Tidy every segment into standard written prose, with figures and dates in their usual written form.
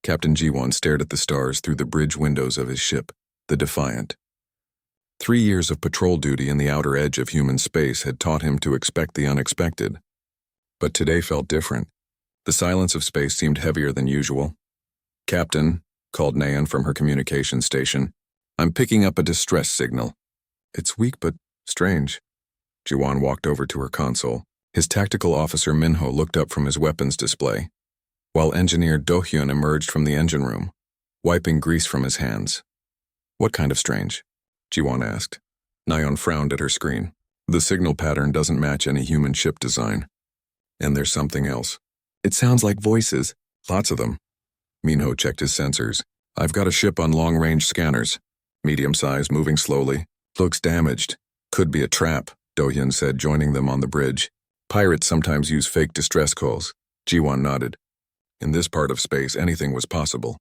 Captain G1 stared at the stars through the bridge windows of his ship, the Defiant. 3 years of patrol duty in the outer edge of human space had taught him to expect the unexpected. But today felt different. The silence of space seemed heavier than usual. "Captain," called Nayan from her communication station, "I'm picking up a distress signal." "It's weak but strange." Jiwan walked over to her console. His tactical officer Minho looked up from his weapons display, while engineer Do-hyun emerged from the engine room, wiping grease from his hands. "What kind of strange?" Jiwan asked. Nayeon frowned at her screen. "The signal pattern doesn't match any human ship design. And there's something else. It sounds like voices. Lots of them." Minho checked his sensors. "I've got a ship on long-range scanners. Medium size, moving slowly. Looks damaged. Could be a trap," Do-hyun said, joining them on the bridge. "Pirates sometimes use fake distress calls." Jiwan nodded. In this part of space, anything was possible.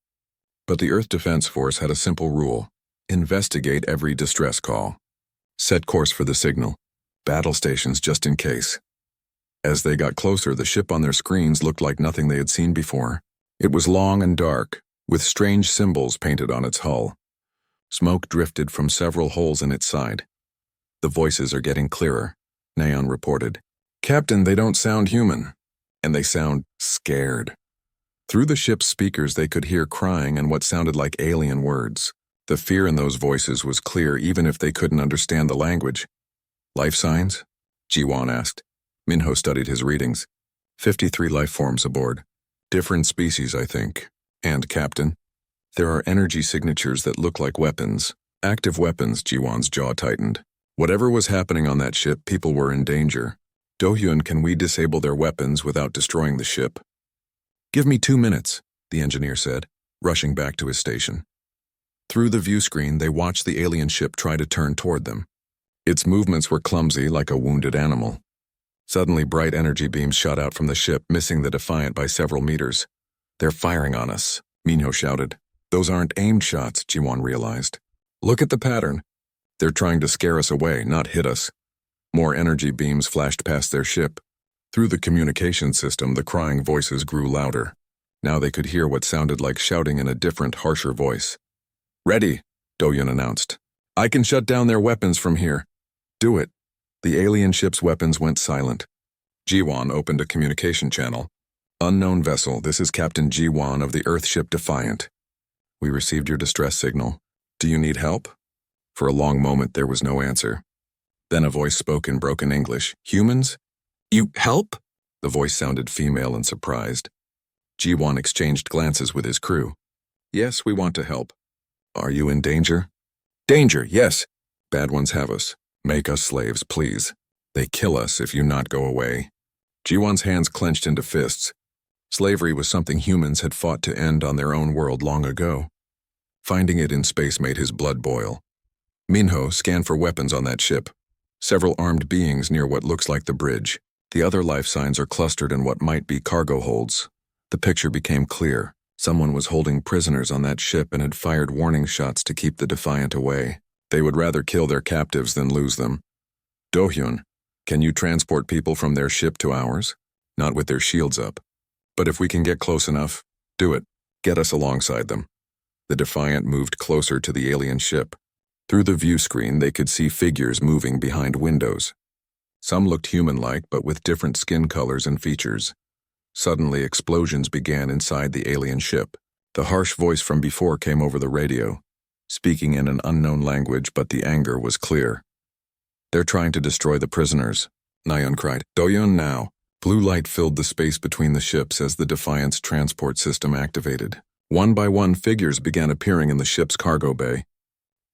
But the Earth Defense Force had a simple rule: investigate every distress call. Set course for the signal. Battle stations just in case. As they got closer, the ship on their screens looked like nothing they had seen before. It was long and dark, with strange symbols painted on its hull. Smoke drifted from several holes in its side. "The voices are getting clearer," Nayeon reported. "Captain, they don't sound human. And they sound scared." Through the ship's speakers they could hear crying and what sounded like alien words. The fear in those voices was clear even if they couldn't understand the language. "Life signs?" Jiwan asked. Minho studied his readings. 53 life forms aboard. Different species, I think. And, Captain, there are energy signatures that look like weapons. Active weapons, Jiwan's jaw tightened. Whatever was happening on that ship, people were in danger. Do-hyun, can we disable their weapons without destroying the ship? "Give me 2 minutes, the engineer said, rushing back to his station. Through the view screen, they watched the alien ship try to turn toward them. Its movements were clumsy, like a wounded animal. Suddenly, bright energy beams shot out from the ship, missing the Defiant by several meters. "They're firing on us," Minho shouted. "Those aren't aimed shots," Jiwan realized. "Look at the pattern. They're trying to scare us away, not hit us." More energy beams flashed past their ship. Through the communication system, the crying voices grew louder. Now they could hear what sounded like shouting in a different, harsher voice. "Ready," Do-hyun announced. "I can shut down their weapons from here." "Do it." The alien ship's weapons went silent. Jiwan opened a communication channel. "Unknown vessel, this is Captain Jiwan of the Earthship Defiant. We received your distress signal. Do you need help?" For a long moment there was no answer. Then a voice spoke in broken English. "Humans? You help?" The voice sounded female and surprised. Jiwan exchanged glances with his crew. "Yes, we want to help." "Are you in danger?" "Danger, yes. Bad ones have us. Make us slaves, please. They kill us if you not go away." Jiwan's hands clenched into fists. Slavery was something humans had fought to end on their own world long ago. Finding it in space made his blood boil. Minho, scan for weapons on that ship. Several armed beings near what looks like the bridge. The other life signs are clustered in what might be cargo holds. The picture became clear. Someone was holding prisoners on that ship and had fired warning shots to keep the Defiant away. They would rather kill their captives than lose them. "Do-hyun, can you transport people from their ship to ours? Not with their shields up. But if we can get close enough, do it. Get us alongside them." The Defiant moved closer to the alien ship. Through the view screen, they could see figures moving behind windows. Some looked human-like, but with different skin colors and features. Suddenly, explosions began inside the alien ship. The harsh voice from before came over the radio, speaking in an unknown language, but the anger was clear. "They're trying to destroy the prisoners," Nayeon cried. "Do-hyun now." Blue light filled the space between the ships as the Defiant's transport system activated. One by one, figures began appearing in the ship's cargo bay.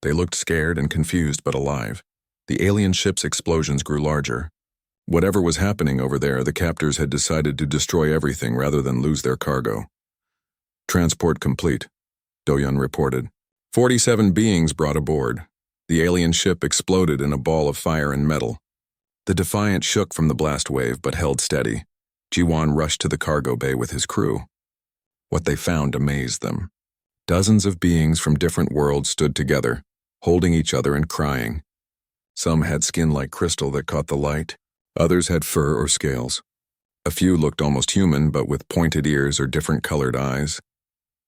They looked scared and confused, but alive. The alien ship's explosions grew larger. Whatever was happening over there, the captors had decided to destroy everything rather than lose their cargo. "Transport complete," Do-hyun reported. 47 beings brought aboard. The alien ship exploded in a ball of fire and metal. The Defiant shook from the blast wave but held steady. Jiwan rushed to the cargo bay with his crew. What they found amazed them. Dozens of beings from different worlds stood together, holding each other and crying. Some had skin like crystal that caught the light. Others had fur or scales. A few looked almost human, but with pointed ears or different colored eyes.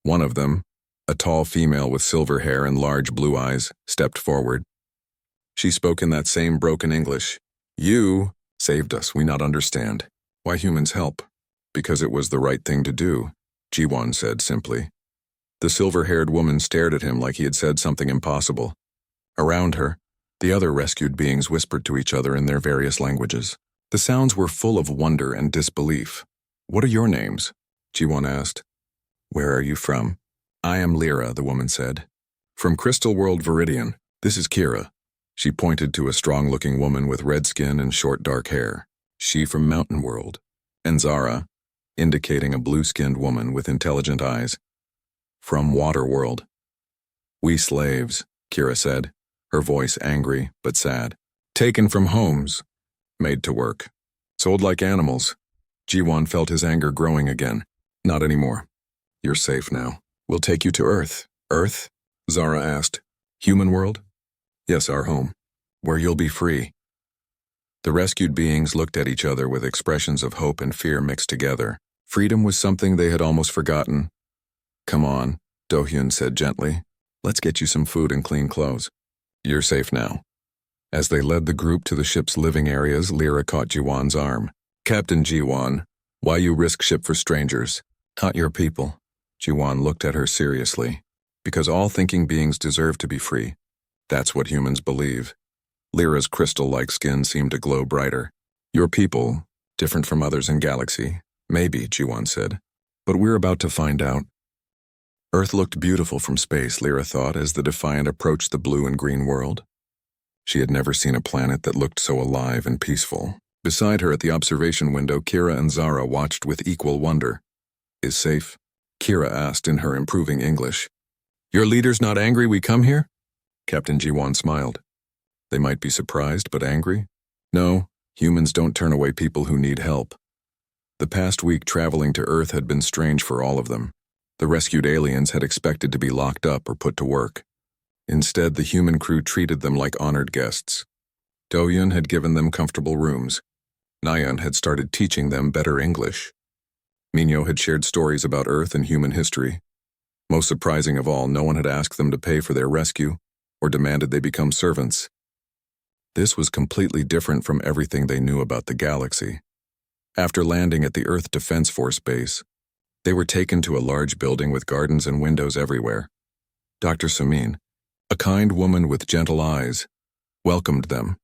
One of them, a tall female with silver hair and large blue eyes, stepped forward. She spoke in that same broken English. "You saved us, we not understand. Why humans help? Because it was the right thing to do," Jiwon said simply. The silver-haired woman stared at him like he had said something impossible. Around her, the other rescued beings whispered to each other in their various languages. The sounds were full of wonder and disbelief. "What are your names?" Jiwon asked. "Where are you from?" "I am Lyra," the woman said. "From Crystal World Viridian. This is Kira." She pointed to a strong-looking woman with red skin and short dark hair. "She from Mountain World." And Zara, indicating a blue-skinned woman with intelligent eyes, "From Water World." "We slaves," Kira said, her voice angry but sad. "Taken from homes, made to work. Sold like animals." Jiwon felt his anger growing again. "Not anymore. You're safe now. We'll take you to Earth." "Earth?" Zara asked. "Human world?" "Yes, our home. Where you'll be free." The rescued beings looked at each other with expressions of hope and fear mixed together. Freedom was something they had almost forgotten. "Come on," Do-hyun said gently. "Let's get you some food and clean clothes. You're safe now." As they led the group to the ship's living areas, Lyra caught Jiwon's arm. "Captain Jiwon, why you risk ship for strangers? Not your people." Jiwon looked at her seriously. "Because all thinking beings deserve to be free. That's what humans believe." Lyra's crystal-like skin seemed to glow brighter. "Your people, different from others in Galaxy. Maybe," Jiwon said. "But we're about to find out." Earth looked beautiful from space, Lyra thought, as the Defiant approached the blue and green world. She had never seen a planet that looked so alive and peaceful. Beside her at the observation window, Kira and Zara watched with equal wonder. "Is safe?" Kira asked in her improving English. "Your leader's not angry we come here?" Captain Jiwon smiled. "They might be surprised, but angry? No, humans don't turn away people who need help." The past week traveling to Earth had been strange for all of them. The rescued aliens had expected to be locked up or put to work. Instead, the human crew treated them like honored guests. Do-hyun had given them comfortable rooms. Nayeon had started teaching them better English. Minho had shared stories about Earth and human history. Most surprising of all, no one had asked them to pay for their rescue or demanded they become servants. This was completely different from everything they knew about the galaxy. After landing at the Earth Defense Force base, they were taken to a large building with gardens and windows everywhere. Dr. Sumin, a kind woman with gentle eyes, welcomed them.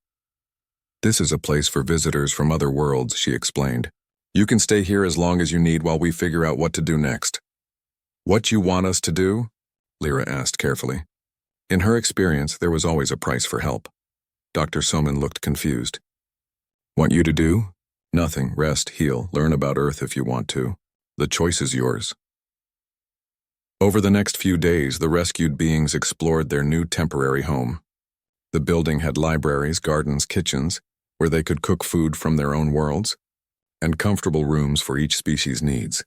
"This is a place for visitors from other worlds," she explained. "You can stay here as long as you need while we figure out what to do next." "What you want us to do?" Lyra asked carefully. In her experience, there was always a price for help. Dr. Soman looked confused. "Want you to do? Nothing. Rest, heal, learn about Earth if you want to. The choice is yours." Over the next few days, the rescued beings explored their new temporary home. The building had libraries, gardens, kitchens, where they could cook food from their own worlds, and comfortable rooms for each species' needs.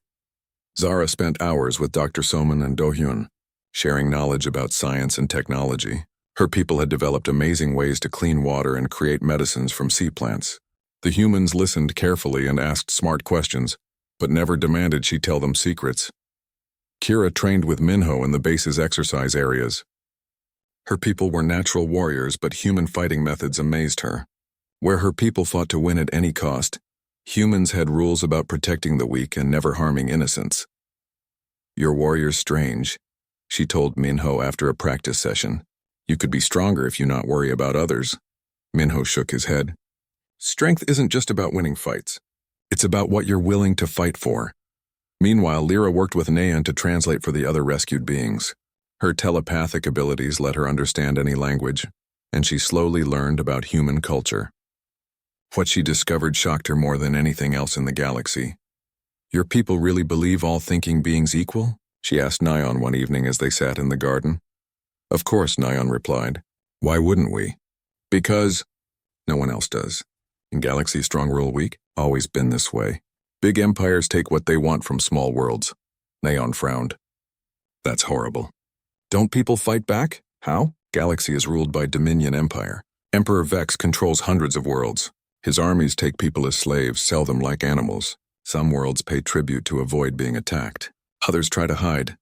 Zara spent hours with Dr. Soman and Do-hyun, sharing knowledge about science and technology. Her people had developed amazing ways to clean water and create medicines from sea plants. The humans listened carefully and asked smart questions, but never demanded she tell them secrets. Kira trained with Minho in the base's exercise areas. Her people were natural warriors, but human fighting methods amazed her. Where her people fought to win at any cost, humans had rules about protecting the weak and never harming innocents. "Your warrior's strange," she told Minho after a practice session. "You could be stronger if you not worry about others." Minho shook his head. "Strength isn't just about winning fights. It's about what you're willing to fight for." Meanwhile, Lyra worked with Nayeon to translate for the other rescued beings. Her telepathic abilities let her understand any language, and she slowly learned about human culture. What she discovered shocked her more than anything else in the galaxy. "Your people really believe all thinking beings equal?" she asked Nayeon one evening as they sat in the garden. "Of course," Nayeon replied. "Why wouldn't we?" "Because no one else does. In Galaxy Strong Rule Week, always been this way. Big empires take what they want from small worlds." Nayeon frowned. "That's horrible." "Don't people fight back? How?" "Galaxy is ruled by Dominion Empire. Emperor Vex controls hundreds of worlds. His armies take people as slaves, sell them like animals. Some worlds pay tribute to avoid being attacked. Others try to hide.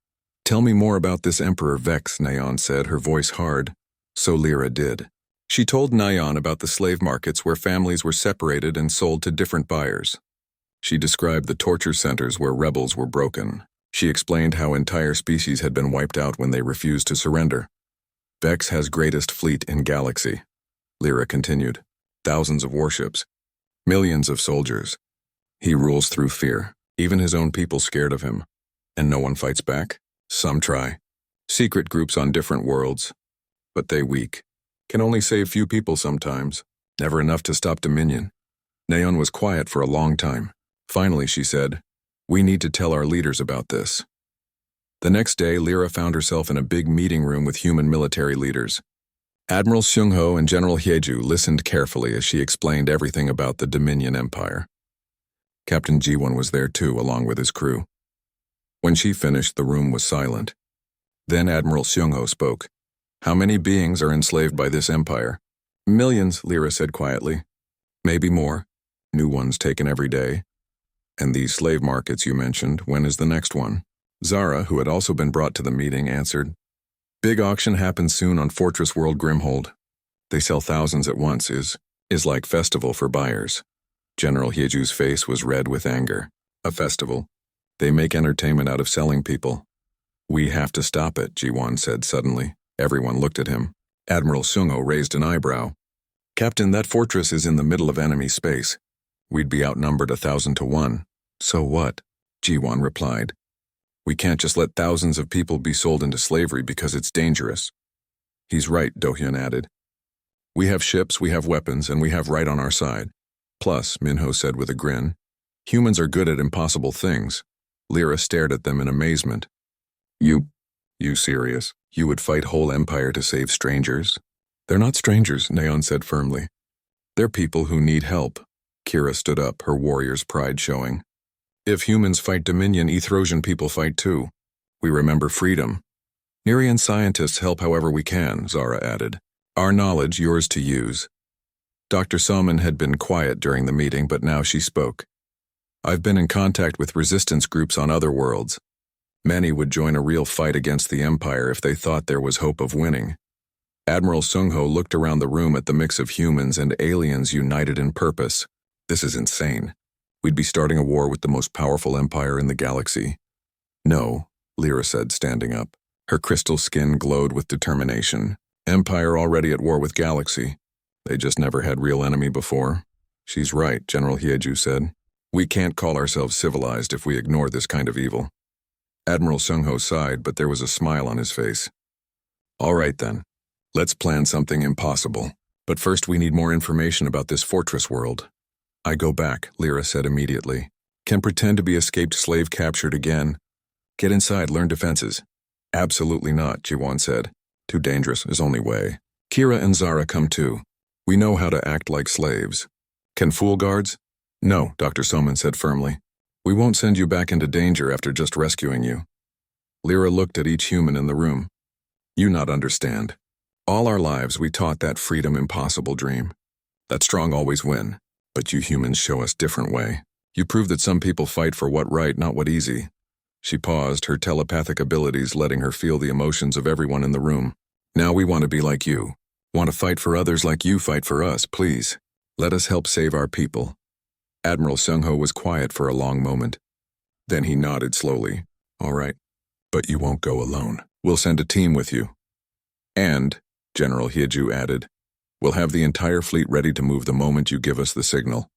Tell me more about this Emperor Vex, Nayan said, her voice hard. So Lyra did. She told Nayan about the slave markets where families were separated and sold to different buyers. She described the torture centers where rebels were broken. She explained how entire species had been wiped out when they refused to surrender. Vex has greatest fleet in galaxy, Lyra continued. Thousands of warships. Millions of soldiers. He rules through fear, even his own people scared of him. And no one fights back? Some try. Secret groups on different worlds. But they weak. Can only save few people sometimes. Never enough to stop Dominion. Nayan was quiet for a long time. Finally, she said, "We need to tell our leaders about this." The next day, Lyra found herself in a big meeting room with human military leaders. Admiral Seung-ho and General Hyeju listened carefully as she explained everything about the Dominion Empire. Captain Ji-won was there too, along with his crew. When she finished, the room was silent. Then Admiral Seung-ho spoke. "How many beings are enslaved by this empire?" "Millions," Lyra said quietly. "Maybe more. New ones taken every day. And these slave markets you mentioned, when is the next one?" Zara, who had also been brought to the meeting, answered. "Big auction happens soon on Fortress World Grimhold. They sell thousands at once, is like festival for buyers." General Hyeju's face was red with anger. "A festival? They make entertainment out of selling people." "We have to stop it," Ji-won said suddenly. Everyone looked at him. Admiral Seung-ho raised an eyebrow. "Captain, that fortress is in the middle of enemy space. We'd be outnumbered 1,000 to 1. So what?" Ji-won replied. "We can't just let thousands of people be sold into slavery because it's dangerous." "He's right," Do-hyun added. "We have ships, we have weapons, and we have right on our side." "Plus," Minho said with a grin, "humans are good at impossible things." Lyra stared at them in amazement. You serious? You would fight whole empire to save strangers?" "They're not strangers," Nayan said firmly. "They're people who need help." Kira stood up, her warrior's pride showing. "If humans fight Dominion, Ethrosian people fight too. We remember freedom. Nerian scientists help however we can," Zara added. "Our knowledge, yours to use." Dr. Salmon had been quiet during the meeting, but now she spoke. "I've been in contact with resistance groups on other worlds. Many would join a real fight against the Empire if they thought there was hope of winning." Admiral Seung-ho looked around the room at the mix of humans and aliens united in purpose. "This is insane. We'd be starting a war with the most powerful empire in the galaxy." "No," Lyra said, standing up. Her crystal skin glowed with determination. "Empire already at war with galaxy. They just never had real enemy before." "She's right," General Hyeju said. "We can't call ourselves civilized if we ignore this kind of evil." Admiral Seung-ho sighed, but there was a smile on his face. "All right then. Let's plan something impossible. But first we need more information about this fortress world." "I go back," Lyra said immediately. "Can pretend to be escaped slave captured again. Get inside, learn defenses." "Absolutely not," Ji-won said. "Too dangerous is only way." "Kira and Zara come too. We know how to act like slaves." "Can fool guards?" "No," Dr. Soman said firmly. "We won't send you back into danger after just rescuing you." Lyra looked at each human in the room. "You not understand. All our lives we taught that freedom impossible dream. That strong always win. But you humans show us different way. You prove that some people fight for what right, not what easy." She paused, her telepathic abilities letting her feel the emotions of everyone in the room. "Now we want to be like you. Want to fight for others like you fight for us, please. Let us help save our people." Admiral Seung-ho was quiet for a long moment. Then he nodded slowly. "All right. But you won't go alone. We'll send a team with you." "And," General Hyeju added, "we'll have the entire fleet ready to move the moment you give us the signal."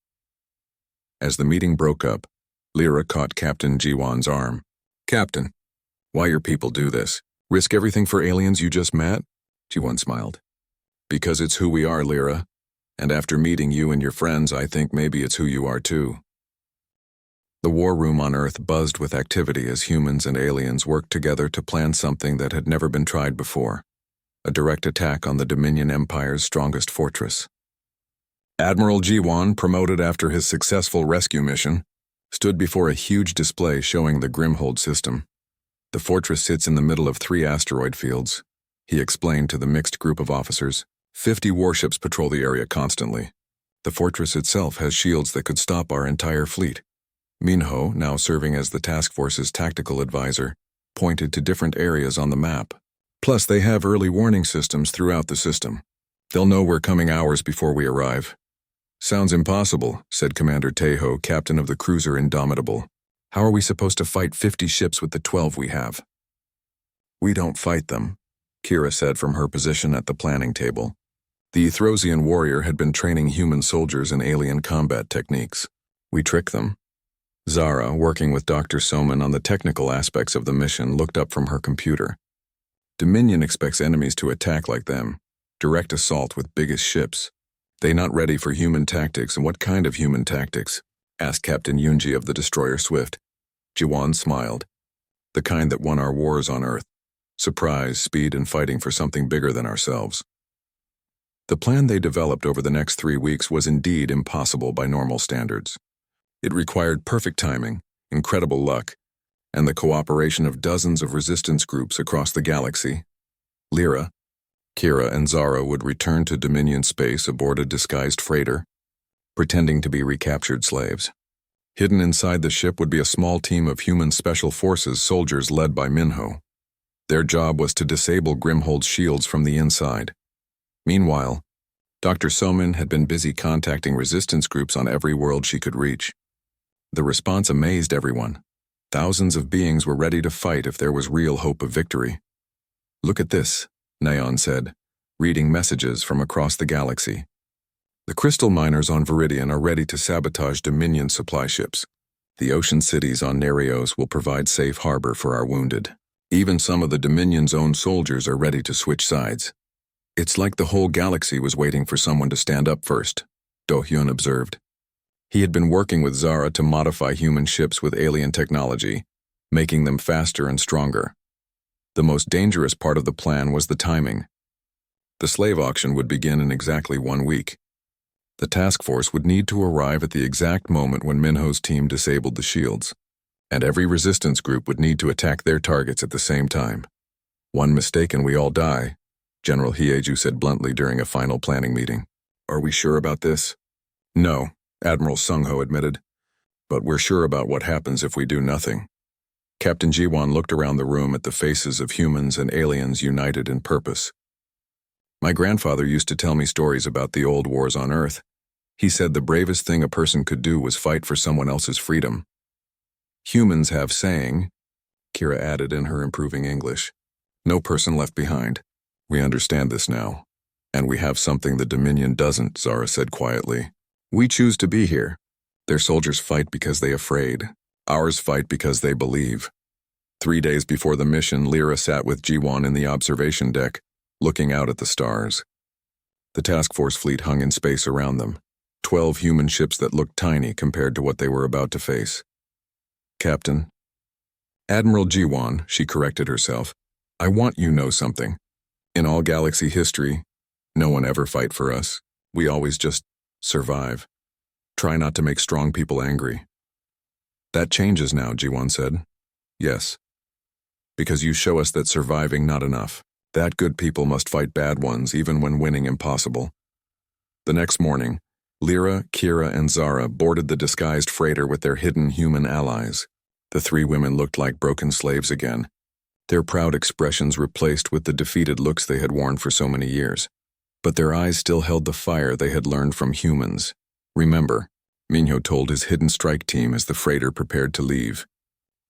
As the meeting broke up, Lyra caught Captain Ji-won's arm. "Captain, why your people do this? Risk everything for aliens you just met?" Ji-won smiled. "Because it's who we are, Lyra. And after meeting you and your friends, I think maybe it's who you are too." The war room on Earth buzzed with activity as humans and aliens worked together to plan something that had never been tried before. A direct attack on the Dominion Empire's strongest fortress. Admiral Ji-won, promoted after his successful rescue mission, stood before a huge display showing the Grimhold system. "The fortress sits in the middle of 3 asteroid fields," he explained to the mixed group of officers. 50 warships patrol the area constantly. The fortress itself has shields that could stop our entire fleet. Minho, now serving as the task force's tactical advisor, pointed to different areas on the map. Plus, they have early warning systems throughout the system. They'll know we're coming hours before we arrive. Sounds impossible, said Commander Tejo, captain of the cruiser Indomitable. How are we supposed to fight 50 ships with the 12 we have? We don't fight them, Kira said from her position at the planning table. The Ethrosian warrior had been training human soldiers in alien combat techniques. We trick them. Zara, working with Dr. Soman on the technical aspects of the mission, looked up from her computer. Dominion expects enemies to attack like them. Direct assault with biggest ships. They not ready for human tactics, and what kind of human tactics? Asked Captain Yunji of the destroyer Swift. Jiwan smiled. The kind that won our wars on Earth. Surprise, speed, and fighting for something bigger than ourselves. The plan they developed over the next 3 weeks was indeed impossible by normal standards. It required perfect timing, incredible luck, and the cooperation of dozens of resistance groups across the galaxy. Lyra, Kira, and Zara would return to Dominion space aboard a disguised freighter, pretending to be recaptured slaves. Hidden inside the ship would be a small team of human special forces soldiers led by Minho. Their job was to disable Grimhold's shields from the inside. Meanwhile, Dr. Soman had been busy contacting resistance groups on every world she could reach. The response amazed everyone. Thousands of beings were ready to fight if there was real hope of victory. Look at this, Naon said, reading messages from across the galaxy. The crystal miners on Viridian are ready to sabotage Dominion supply ships. The ocean cities on Nereos will provide safe harbor for our wounded. Even some of the Dominion's own soldiers are ready to switch sides. It's like the whole galaxy was waiting for someone to stand up first, Do-hyun observed. He had been working with Zara to modify human ships with alien technology, making them faster and stronger. The most dangerous part of the plan was the timing. The slave auction would begin in exactly 1 week. The task force would need to arrive at the exact moment when Minho's team disabled the shields, and every resistance group would need to attack their targets at the same time. One mistake and we all die, General Hyeju said bluntly during a final planning meeting. Are we sure about this? No, Admiral Sung-ho admitted. But we're sure about what happens if we do nothing. Captain Jiwan looked around the room at the faces of humans and aliens united in purpose. My grandfather used to tell me stories about the old wars on Earth. He said the bravest thing a person could do was fight for someone else's freedom. Humans have saying, Kira added in her improving English. No person left behind. We understand this now. And we have something the Dominion doesn't, Zara said quietly. We choose to be here. Their soldiers fight because they're afraid. Ours fight because they believe. 3 days before the mission, Lyra sat with Jiwan in the observation deck, looking out at the stars. The task force fleet hung in space around them, 12 human ships that looked tiny compared to what they were about to face. Captain. Admiral Jiwan, she corrected herself. I want you know something. In all galaxy history, no one ever fight for us. We always just survive. Try not to make strong people angry. That changes now, Jiwan said. Yes. Because you show us that surviving not enough. That good people must fight bad ones even when winning impossible. The next morning, Lyra, Kira, and Zara boarded the disguised freighter with their hidden human allies. The 3 women looked like broken slaves again, their proud expressions replaced with the defeated looks they had worn for so many years. But their eyes still held the fire they had learned from humans. Remember, Minho told his hidden strike team as the freighter prepared to leave.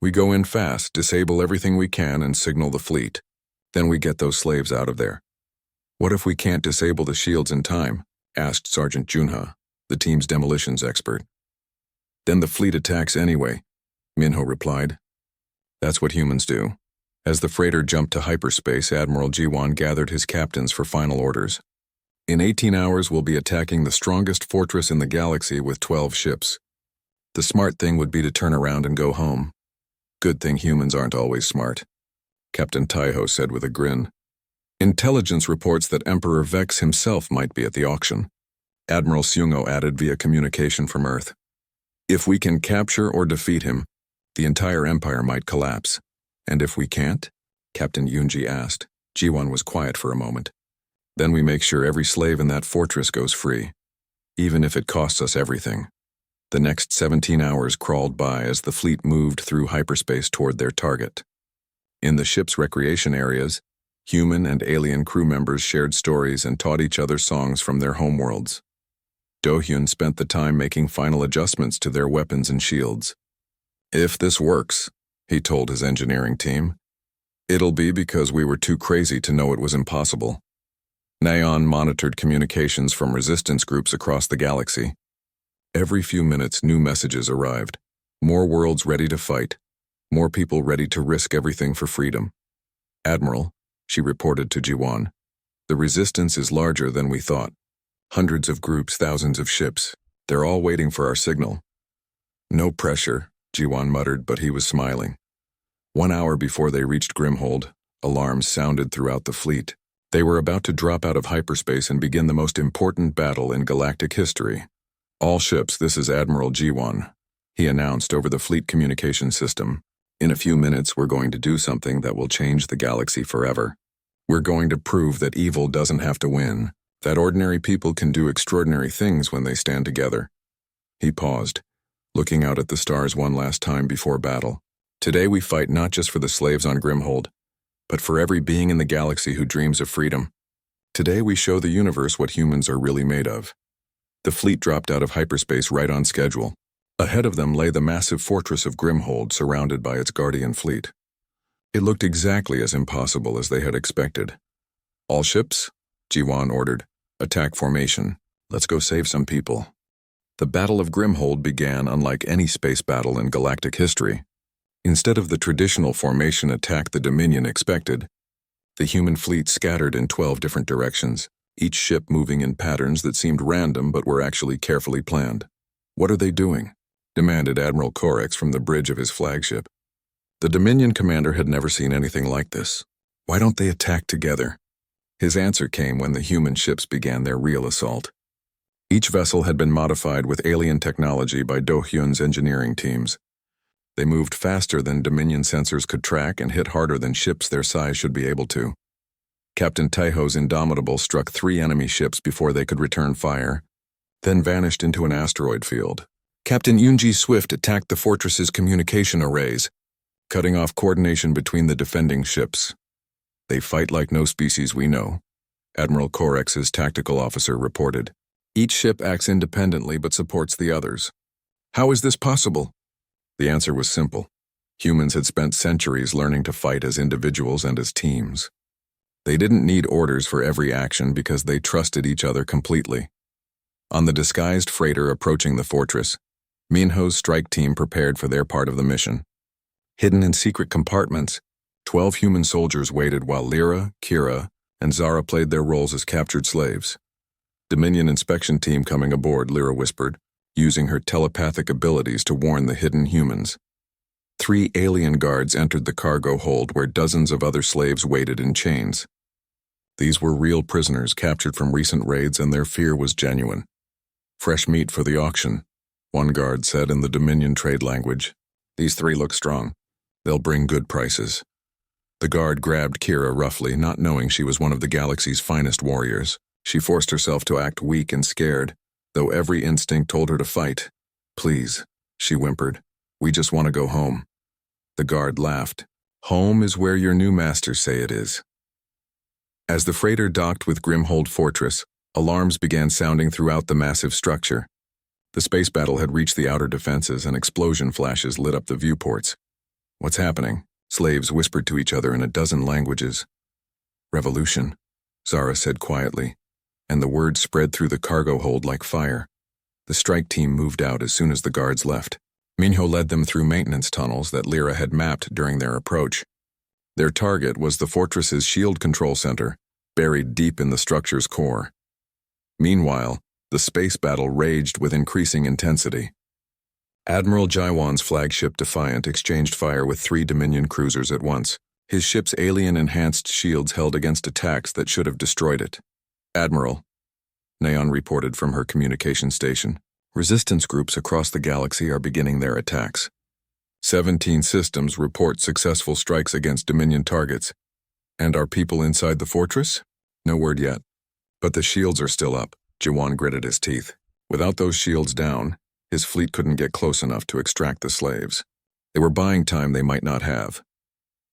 We go in fast, disable everything we can, and signal the fleet. Then we get those slaves out of there. What if we can't disable the shields in time? Asked Sergeant Junha, the team's demolitions expert. Then the fleet attacks anyway, Minho replied. That's what humans do. As the freighter jumped to hyperspace, Admiral Jiwan gathered his captains for final orders. In 18 hours, we'll be attacking the strongest fortress in the galaxy with 12 ships. The smart thing would be to turn around and go home. Good thing humans aren't always smart, Captain Taiho said with a grin. Intelligence reports that Emperor Vex himself might be at the auction. Admiral Seungo added via communication from Earth. If we can capture or defeat him, the entire empire might collapse. And if we can't? Captain Yunji asked. Jiwan was quiet for a moment. Then we make sure every slave in that fortress goes free, even if it costs us everything. The next 17 hours crawled by as the fleet moved through hyperspace toward their target. In the ship's recreation areas, human and alien crew members shared stories and taught each other songs from their homeworlds. Do-hyun spent the time making final adjustments to their weapons and shields. "If this works," he told his engineering team, "it'll be because we were too crazy to know it was impossible." Naeon monitored communications from resistance groups across the galaxy. Every few minutes, new messages arrived. More worlds ready to fight. More people ready to risk everything for freedom. "Admiral," she reported to Jiwon, "the resistance is larger than we thought. Hundreds of groups, thousands of ships. They're all waiting for our signal." "No pressure," Jiwon muttered, but he was smiling. 1 hour before they reached Grimhold, alarms sounded throughout the fleet. They were about to drop out of hyperspace and begin the most important battle in galactic history. "All ships, this is Admiral Jiwon," he announced over the fleet communication system. "In a few minutes, we're going to do something that will change the galaxy forever. We're going to prove that evil doesn't have to win, that ordinary people can do extraordinary things when they stand together." He paused, looking out at the stars one last time before battle. "Today we fight not just for the slaves on Grimhold, but for every being in the galaxy who dreams of freedom. Today we show the universe what humans are really made of." The fleet dropped out of hyperspace right on schedule. Ahead of them lay the massive fortress of Grimhold, surrounded by its guardian fleet. It looked exactly as impossible as they had expected. "All ships," Jiwon ordered, "attack formation. Let's go save some people." The Battle of Grimhold began unlike any space battle in galactic history. Instead of the traditional formation attack the Dominion expected, the human fleet scattered in 12 different directions, each ship moving in patterns that seemed random but were actually carefully planned. "What are they doing?" demanded Admiral Corex from the bridge of his flagship. The Dominion commander had never seen anything like this. "Why don't they attack together?" His answer came when the human ships began their real assault. Each vessel had been modified with alien technology by Do-hyun's engineering teams. They moved faster than Dominion sensors could track and hit harder than ships their size should be able to. Captain Taiho's Indomitable struck 3 enemy ships before they could return fire, then vanished into an asteroid field. Captain Yoonji Swift attacked the fortress's communication arrays, cutting off coordination between the defending ships. "They fight like no species we know," Admiral Corex's tactical officer reported. "Each ship acts independently but supports the others." "How is this possible?" The answer was simple. Humans had spent centuries learning to fight as individuals and as teams. They didn't need orders for every action because they trusted each other completely. On the disguised freighter approaching the fortress, Minho's strike team prepared for their part of the mission. Hidden in secret compartments, 12 human soldiers waited while Lyra, Kira, and Zara played their roles as captured slaves. "Dominion inspection team coming aboard," Lyra whispered, using her telepathic abilities to warn the hidden humans. 3 alien guards entered the cargo hold where dozens of other slaves waited in chains. These were real prisoners captured from recent raids, and their fear was genuine. "Fresh meat for the auction," one guard said in the Dominion trade language. "These 3 look strong. They'll bring good prices." The guard grabbed Kira roughly, not knowing she was one of the galaxy's finest warriors. She forced herself to act weak and scared, though every instinct told her to fight. "Please," she whimpered. "We just want to go home." The guard laughed. "Home is where your new masters say it is." As the freighter docked with Grimhold Fortress, alarms began sounding throughout the massive structure. The space battle had reached the outer defenses, and explosion flashes lit up the viewports. "What's happening?" Slaves whispered to each other in a dozen languages. "Revolution," Zara said quietly, and the word spread through the cargo hold like fire. The strike team moved out as soon as the guards left. Minho led them through maintenance tunnels that Lyra had mapped during their approach. Their target was the fortress's shield control center, buried deep in the structure's core. Meanwhile, the space battle raged with increasing intensity. Admiral Jiwon's flagship Defiant exchanged fire with 3 Dominion cruisers at once. His ship's alien-enhanced shields held against attacks that should have destroyed it. "Admiral," Neon reported from her communication station, "resistance groups across the galaxy are beginning their attacks. 17 systems report successful strikes against Dominion targets. And are people inside the fortress? No word yet. But the shields are still up." Jiwon gritted his teeth. Without those shields down, his fleet couldn't get close enough to extract the slaves. They were buying time they might not have.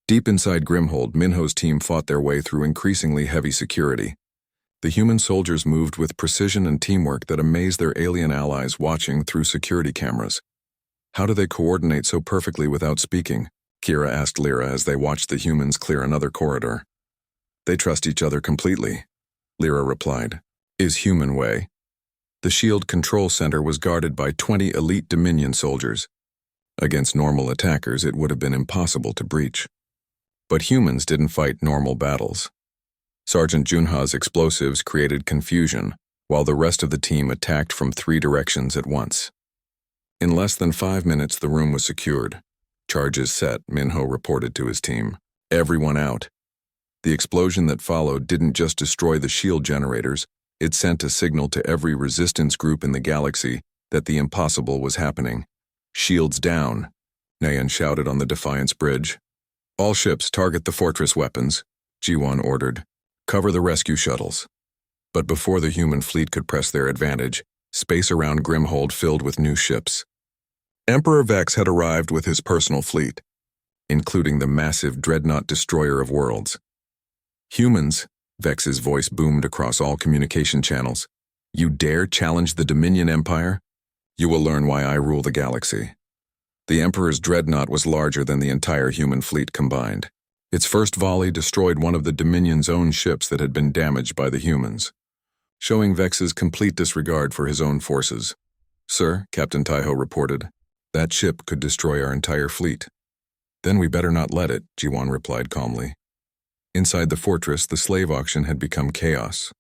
Deep inside Grimhold, Minho's team fought their way through increasingly heavy security. The human soldiers moved with precision and teamwork that amazed their alien allies watching through security cameras. How do they coordinate so perfectly without speaking? Kira asked Lyra as they watched the humans clear another corridor. They trust each other completely, Lyra replied. Is human way. The shield control center was guarded by 20 elite Dominion soldiers. Against normal attackers, it would have been impossible to breach. But humans didn't fight normal battles. Sergeant Junha's explosives created confusion, while the rest of the team attacked from 3 directions at once. In less than 5 minutes, the room was secured. Charges set, Minho reported to his team. Everyone out. The explosion that followed didn't just destroy the shield generators, it sent a signal to every resistance group in the galaxy that the impossible was happening. Shields down, Nayan shouted on the Defiance bridge. All ships target the fortress weapons, G1 ordered. Cover the rescue shuttles. But before the human fleet could press their advantage, space around Grimhold filled with new ships. Emperor Vex had arrived with his personal fleet, including the massive dreadnought destroyer of worlds. Humans, Vex's voice boomed across all communication channels. You dare challenge the Dominion Empire? You will learn why I rule the galaxy. The Emperor's dreadnought was larger than the entire human fleet combined. Its first volley destroyed one of the Dominion's own ships that had been damaged by the humans, showing Vex's complete disregard for his own forces. Sir, Captain Taiho reported, that ship could destroy our entire fleet. Then we better not let it, G1 replied calmly. Inside the fortress, the slave auction had become chaos.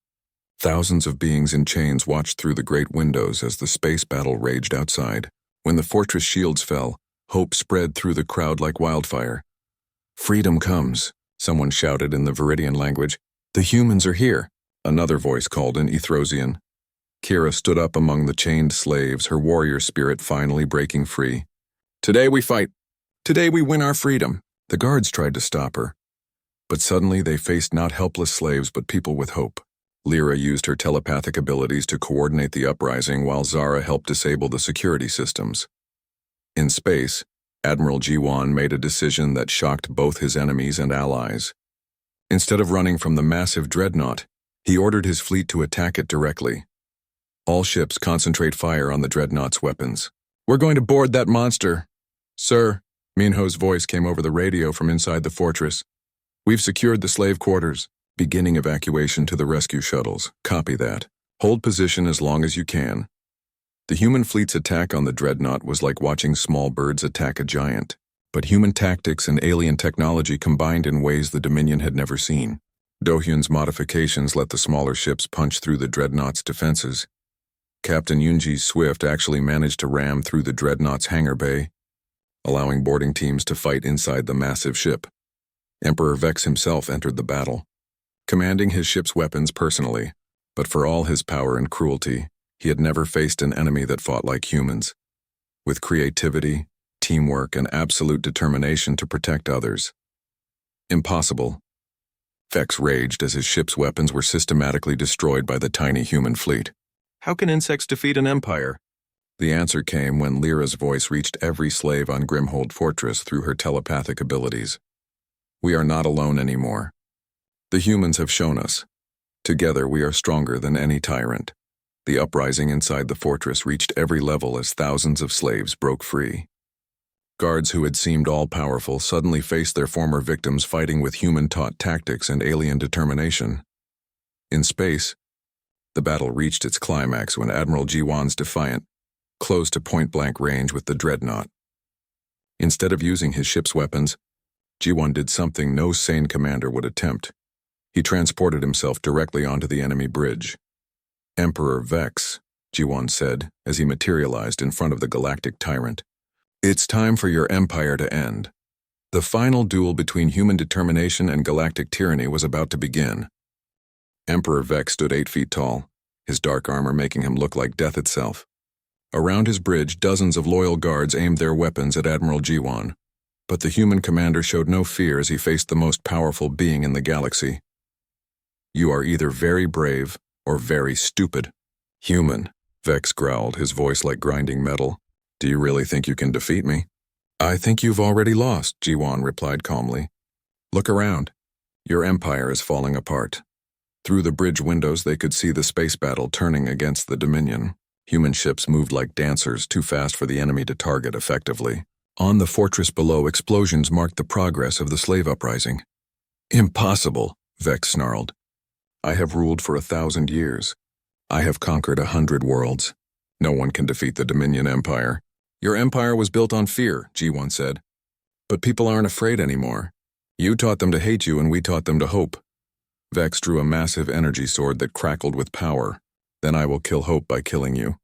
Thousands of beings in chains watched through the great windows as the space battle raged outside. When the fortress shields fell, hope spread through the crowd like wildfire. Freedom comes, someone shouted in the Viridian language. The humans are here, another voice called in Ethrosian. Kira stood up among the chained slaves, her warrior spirit finally breaking free. Today we fight. Today we win our freedom. The guards tried to stop her. But suddenly they faced not helpless slaves but people with hope. Lyra used her telepathic abilities to coordinate the uprising while Zara helped disable the security systems. In space, Admiral G1 made a decision that shocked both his enemies and allies. Instead of running from the massive dreadnought, he ordered his fleet to attack it directly. All ships concentrate fire on the dreadnought's weapons. We're going to board that monster. Sir, Minho's voice came over the radio from inside the fortress. We've secured the slave quarters. Beginning evacuation to the rescue shuttles. Copy that. Hold position as long as you can. The human fleet's attack on the dreadnought was like watching small birds attack a giant. But human tactics and alien technology combined in ways the Dominion had never seen. Dohyun's modifications let the smaller ships punch through the dreadnought's defenses. Captain Yunji's Swift actually managed to ram through the dreadnought's hangar bay, allowing boarding teams to fight inside the massive ship. Emperor Vex himself entered the battle, commanding his ship's weapons personally, but for all his power and cruelty, he had never faced an enemy that fought like humans, with creativity, teamwork, and absolute determination to protect others. Impossible. Vex raged as his ship's weapons were systematically destroyed by the tiny human fleet. How can insects defeat an empire? The answer came when Lyra's voice reached every slave on Grimhold Fortress through her telepathic abilities. We are not alone anymore. The humans have shown us. Together we are stronger than any tyrant. The uprising inside the fortress reached every level as thousands of slaves broke free. Guards who had seemed all-powerful suddenly faced their former victims fighting with human-taught tactics and alien determination. In space, the battle reached its climax when Admiral G1's Defiant closed to point-blank range with the dreadnought. Instead of using his ship's weapons, G1 did something no sane commander would attempt. He transported himself directly onto the enemy bridge. Emperor Vex, G1 said as he materialized in front of the Galactic Tyrant. It's time for your empire to end. The final duel between human determination and galactic tyranny was about to begin. Emperor Vex stood 8 feet tall, his dark armor making him look like death itself. Around his bridge, dozens of loyal guards aimed their weapons at Admiral G1. But the human commander showed no fear as he faced the most powerful being in the galaxy. You are either very brave or very stupid. Human, Vex growled, his voice like grinding metal. Do you really think you can defeat me? I think you've already lost, G1 replied calmly. Look around. Your empire is falling apart. Through the bridge windows, they could see the space battle turning against the Dominion. Human ships moved like dancers, too fast for the enemy to target effectively. On the fortress below, explosions marked the progress of the slave uprising. Impossible, Vex snarled. I have ruled for 1,000 years. I have conquered 100 worlds. No one can defeat the Dominion Empire. Your empire was built on fear, G1 said. But people aren't afraid anymore. You taught them to hate you and we taught them to hope. Vex drew a massive energy sword that crackled with power. Then I will kill hope by killing you.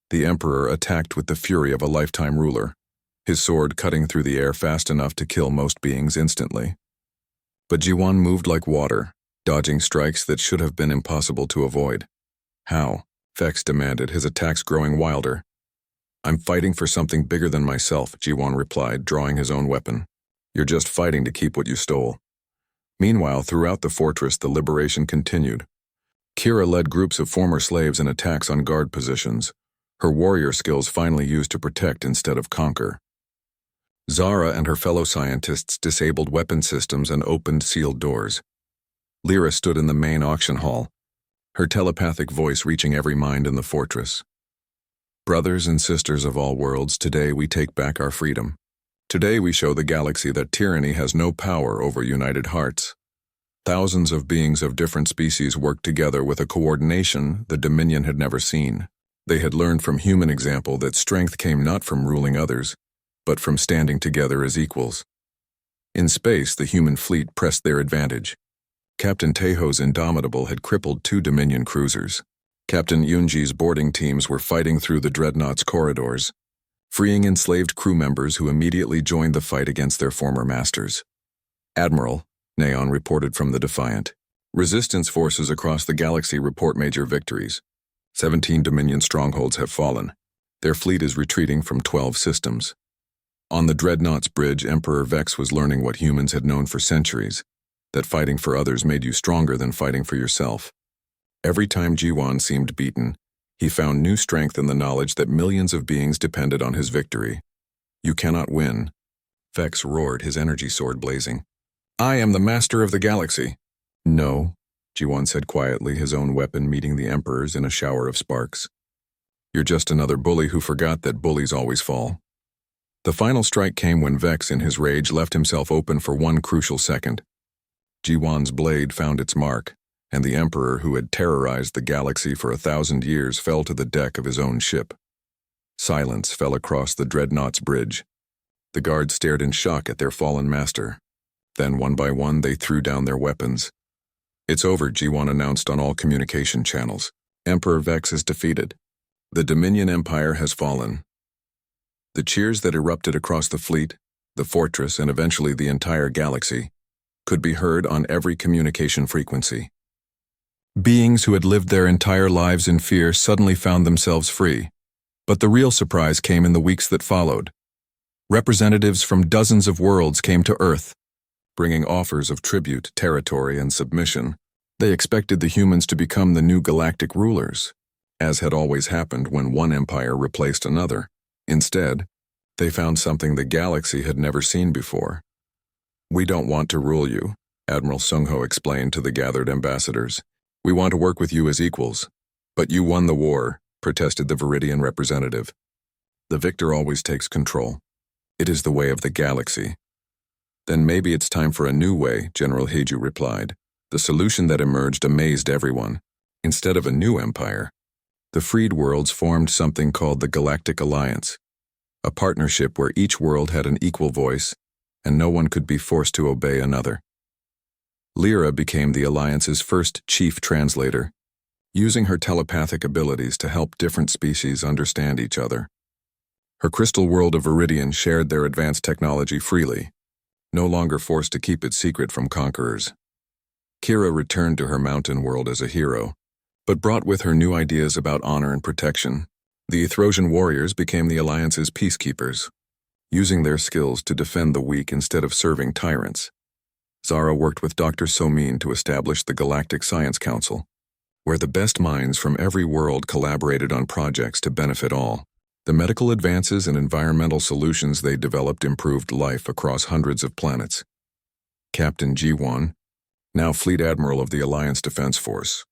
The Emperor attacked with the fury of a lifetime ruler, his sword cutting through the air fast enough to kill most beings instantly. But G1 moved like water, dodging strikes that should have been impossible to avoid. How? Vex demanded, his attacks growing wilder. I'm fighting for something bigger than myself, G1 replied, drawing his own weapon. You're just fighting to keep what you stole. Meanwhile, throughout the fortress, the liberation continued. Kira led groups of former slaves in attacks on guard positions, her warrior skills finally used to protect instead of conquer. Zara and her fellow scientists disabled weapon systems and opened sealed doors. Lyra stood in the main auction hall, her telepathic voice reaching every mind in the fortress. Brothers and sisters of all worlds, today we take back our freedom. Today we show the galaxy that tyranny has no power over united hearts. Thousands of beings of different species worked together with a coordination the Dominion had never seen. They had learned from human example that strength came not from ruling others, but from standing together as equals. In space, the human fleet pressed their advantage. Captain Tejo's Indomitable had crippled 2 Dominion cruisers. Captain Yunji's boarding teams were fighting through the Dreadnought's corridors, freeing enslaved crew members who immediately joined the fight against their former masters. Admiral, Neon reported from the Defiant. Resistance forces across the galaxy report major victories. 17 Dominion strongholds have fallen. Their fleet is retreating from 12 systems. On the Dreadnought's bridge, Emperor Vex was learning what humans had known for centuries, that fighting for others made you stronger than fighting for yourself. Every time G1 seemed beaten, he found new strength in the knowledge that millions of beings depended on his victory. You cannot win. Vex roared, his energy sword blazing. I am the master of the galaxy. No, G1 said quietly, his own weapon meeting the Emperor's in a shower of sparks. You're just another bully who forgot that bullies always fall. The final strike came when Vex, in his rage, left himself open for one crucial second. G1's blade found its mark, and the Emperor, who had terrorized the galaxy for 1,000 years, fell to the deck of his own ship. Silence fell across the Dreadnought's bridge. The guards stared in shock at their fallen master. Then, one by one, they threw down their weapons. It's over, G1 announced on all communication channels. Emperor Vex is defeated. The Dominion Empire has fallen. The cheers that erupted across the fleet, the fortress, and eventually the entire galaxy could be heard on every communication frequency. Beings who had lived their entire lives in fear suddenly found themselves free. But the real surprise came in the weeks that followed. Representatives from dozens of worlds came to Earth, bringing offers of tribute, territory, and submission. They expected the humans to become the new galactic rulers, as had always happened when one empire replaced another. Instead, they found something the galaxy had never seen before. We don't want to rule you, Admiral Sungho explained to the gathered ambassadors. We want to work with you as equals. But you won the war, protested the Viridian representative. The victor always takes control. It is the way of the galaxy. Then maybe it's time for a new way, General Heiju replied. The solution that emerged amazed everyone. Instead of a new empire, the freed worlds formed something called the Galactic Alliance, a partnership where each world had an equal voice, and no one could be forced to obey another. Lyra became the Alliance's first chief translator, using her telepathic abilities to help different species understand each other. Her crystal world of Viridian shared their advanced technology freely, no longer forced to keep it secret from conquerors. Kira returned to her mountain world as a hero, but brought with her new ideas about honor and protection. The Ethrosian warriors became the Alliance's peacekeepers, using their skills to defend the weak instead of serving tyrants. Zara worked with Dr. Somin to establish the Galactic Science Council, where the best minds from every world collaborated on projects to benefit all. The medical advances and environmental solutions they developed improved life across hundreds of planets. Captain Jiwon, now Fleet Admiral of the Alliance Defense Force,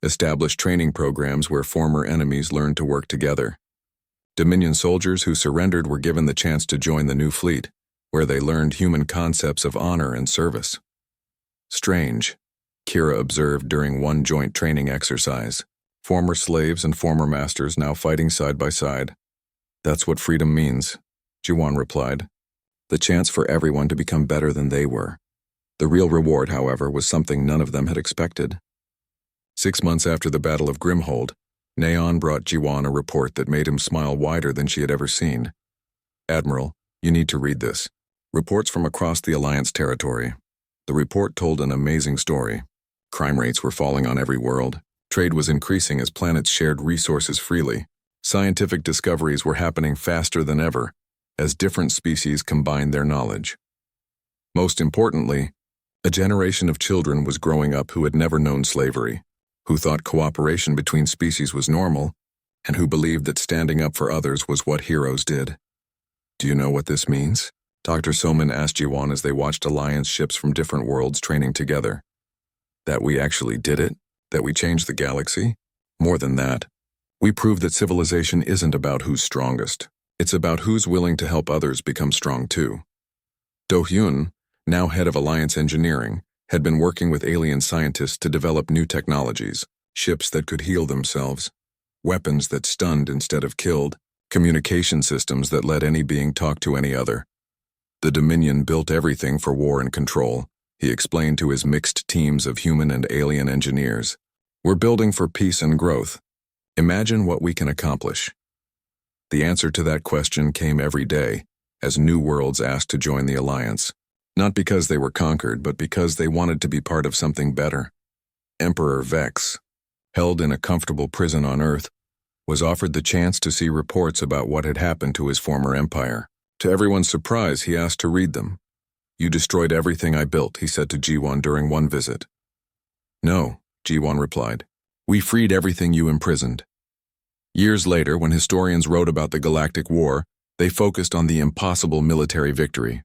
established training programs where former enemies learned to work together. Dominion soldiers who surrendered were given the chance to join the new fleet, where they learned human concepts of honor and service. Strange, Kira observed during one joint training exercise. Former slaves and former masters now fighting side by side. That's what freedom means, Jiwon replied. The chance for everyone to become better than they were. The real reward, however, was something none of them had expected. 6 months after the Battle of Grimhold, Neon brought Jiwon a report that made him smile wider than she had ever seen. Admiral, you need to read this. Reports from across the Alliance territory. The report told an amazing story. Crime rates were falling on every world. Trade was increasing as planets shared resources freely. Scientific discoveries were happening faster than ever, as different species combined their knowledge. Most importantly, a generation of children was growing up who had never known slavery, who thought cooperation between species was normal, and who believed that standing up for others was what heroes did. Do you know what this means? Dr. Soman asked Jiwon as they watched Alliance ships from different worlds training together. That we actually did it? That we changed the galaxy? More than that, we proved that civilization isn't about who's strongest. It's about who's willing to help others become strong too. Do-hyun, now head of Alliance Engineering, had been working with alien scientists to develop new technologies, ships that could heal themselves, weapons that stunned instead of killed, communication systems that let any being talk to any other. The Dominion built everything for war and control, he explained to his mixed teams of human and alien engineers. We're building for peace and growth. Imagine what we can accomplish. The answer to that question came every day, as new worlds asked to join the Alliance. Not because they were conquered, but because they wanted to be part of something better. Emperor Vex, held in a comfortable prison on Earth, was offered the chance to see reports about what had happened to his former empire. To everyone's surprise, he asked to read them. You destroyed everything I built, he said to Jiwon during one visit. No, Jiwon replied. We freed everything you imprisoned. Years later, when historians wrote about the Galactic War, they focused on the impossible military victory.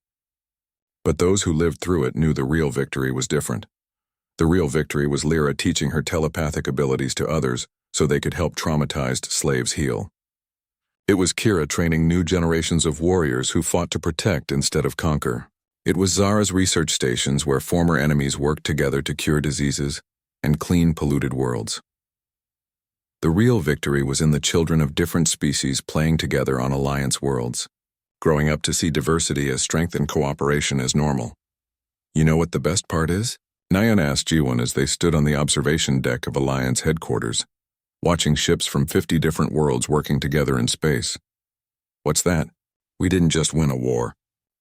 But those who lived through it knew the real victory was different. The real victory was Lyra teaching her telepathic abilities to others so they could help traumatized slaves heal. It was Kira training new generations of warriors who fought to protect instead of conquer. It was Zara's research stations where former enemies worked together to cure diseases and clean polluted worlds. The real victory was in the children of different species playing together on Alliance worlds, growing up to see diversity as strength and cooperation as normal. You know what the best part is? Nayeon asked Jiwon as they stood on the observation deck of Alliance headquarters, watching ships from 50 different worlds working together in space. What's that? We didn't just win a war.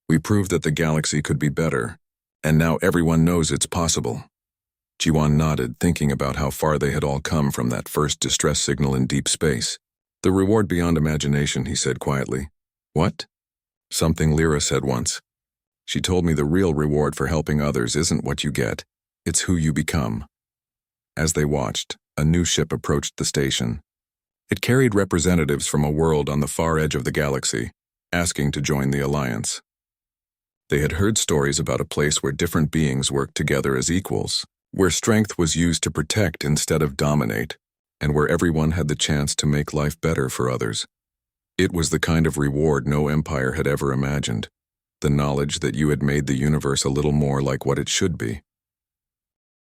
We proved that the galaxy could be better, and now everyone knows it's possible. Jiwon nodded, thinking about how far they had all come from that first distress signal in deep space. The reward beyond imagination, he said quietly. What? Something Lyra said once. She told me the real reward for helping others isn't what you get, it's who you become. As they watched, a new ship approached the station. It carried representatives from a world on the far edge of the galaxy, asking to join the Alliance. They had heard stories about a place where different beings worked together as equals, where strength was used to protect instead of dominate, and where everyone had the chance to make life better for others. It was the kind of reward no empire had ever imagined, the knowledge that you had made the universe a little more like what it should be.